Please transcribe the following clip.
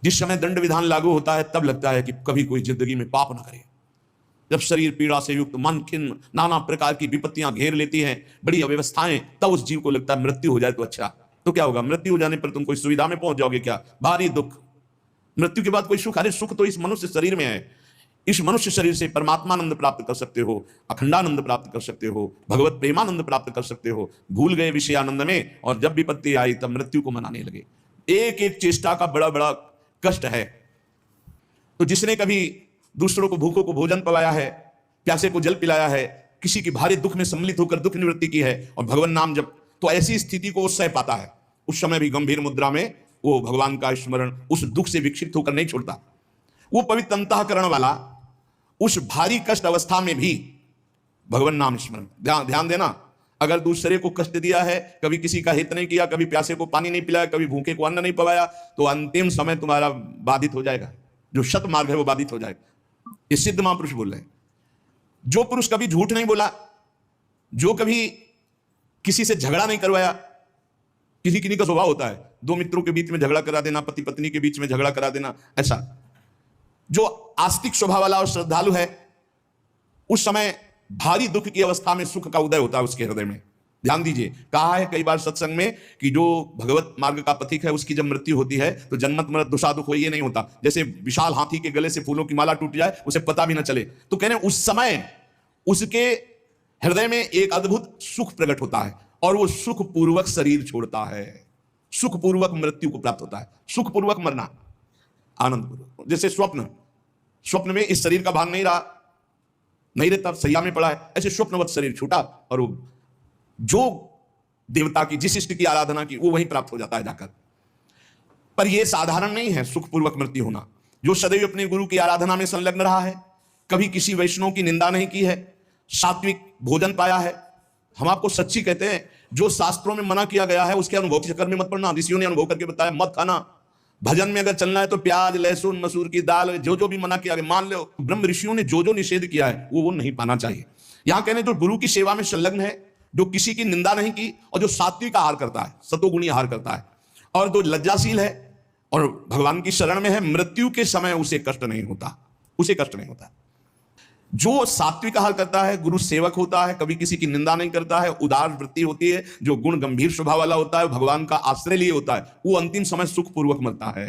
जिस समय दंड विधान लागू होता है तब लगता है कि कभी कोई जिंदगी में पाप ना करे। जब शरीर पीड़ा से युक्त, मन खिन्न, नाना प्रकार की विपत्तियां घेर लेती हैं, बड़ी अव्यवस्थाएं, तब उस जीव को लगता है मृत्यु हो जाए तो अच्छा। तो क्या होगा? मृत्यु हो जाने पर तुम कोई सुविधा में पहुंच जाओगे क्या? भारी दुख। मृत्यु के बाद कोई सुख? अरे सुख तो इस मनुष्य शरीर में है। इस मनुष्य शरीर से परमात्मानंद प्राप्त कर सकते हो, अखंडानंद प्राप्त कर सकते हो, भगवत प्रेमानंद प्राप्त कर सकते हो। भूल गए विषयानंद में और जब विपत्ति आई तब मृत्यु को मनाने लगे। एक एक चेष्टा का बड़ा बड़ा कष्ट है। तो जिसने कभी दूसरों को भूखों को भोजन पिलाया है, प्यासे को जल पिलाया है, किसी की भारी दुख में सम्मिलित होकर दुख निवृत्ति की है और भगवान नाम जब, तो ऐसी स्थिति को वो सह पाता है। उस समय भी गंभीर मुद्रा में वो भगवान का स्मरण उस दुख से विक्षिप्त होकर नहीं छोड़ता। वो पवित्र अंतःकरण वाला उस भारी कष्ट अवस्था में भी भगवान नाम स्मरण। ध्यान देना, अगर दूसरे को कष्ट दिया है, कभी किसी का हित नहीं किया, कभी प्यासे को पानी नहीं पिलाया, कभी भूखे को अन्न नहीं पवाया, तो अंतिम समय तुम्हारा बाधित हो जाएगा। जो शत मार्ग है वो बाधित हो जाएगा। ये सिद्ध महापुरुष बोल रहे हैं। जो पुरुष कभी झूठ नहीं बोला, जो कभी किसी से झगड़ा नहीं करवाया, किसी का स्वभाव होता है दो मित्रों के बीच में झगड़ा करा देना, पति पत्नी के बीच में झगड़ा करा देना, ऐसा। जो आस्तिक स्वभाव वाला और श्रद्धालु है, उस समय भारी दुख की अवस्था में सुख का उदय होता है उसके हृदय में। ध्यान दीजिए, कहा है कई बार सत्संग में कि जो भगवत मार्ग का पथिक है उसकी जब मृत्यु होती है तो जन्मत मृत दुषा दुख हो, ये नहीं होता। जैसे विशाल हाथी के गले से फूलों की माला टूट जाए, उसे पता भी ना चले। तो कह रहे हैं उस समय उसके हृदय में एक अद्भुत सुख प्रकट होता है और वो सुखपूर्वक शरीर छोड़ता है, सुखपूर्वक मृत्यु को प्राप्त होता है। सुखपूर्वक मरना, आनंदपूर्वक। जैसे स्वप्न में इस शरीर का भान नहीं रहता, सैया में पड़ा है, ऐसे स्वप्नवत शरीर छूटा और वो जो देवता की, जिस इष्ट की आराधना की, वो वहीं प्राप्त हो जाता है जाकर। पर यह साधारण नहीं है सुखपूर्वक मृत्यु होना। जो सदैव अपने गुरु की आराधना में संलग्न रहा है, कभी किसी वैष्णव की निंदा नहीं की है, सात्विक भोजन पाया है। हम आपको सच्ची कहते हैं, जो शास्त्रों में मना किया गया है उसके अनुभव के चक्कर में मत पड़ना। ऋषियों ने अनुभव करके बताया, मत खाना। भजन में अगर चलना है तो प्याज, लहसुन, मसूर की दाल, जो भी मना किया गया, मान लो ब्रह्म ऋषियों ने जो निषेध किया है वो नहीं पाना चाहिए। यहां कहने जो गुरु की सेवा में संलग्न है, जो किसी की निंदा नहीं की और जो सात्विक आहार करता है, सतोगुणी आहार करता है, और जो लज्जाशील है और भगवान की शरण में है, मृत्यु के समय उसे कष्ट नहीं होता, उसे कष्ट नहीं होता। जो सात्विक आहार करता है, गुरु सेवक होता है, कभी किसी की निंदा नहीं करता है, उदार वृत्ति होती है, जो गुण गंभीर स्वभाव वाला होता है, भगवान का आश्रय लिए होता है, वो अंतिम समय सुखपूर्वक मरता है।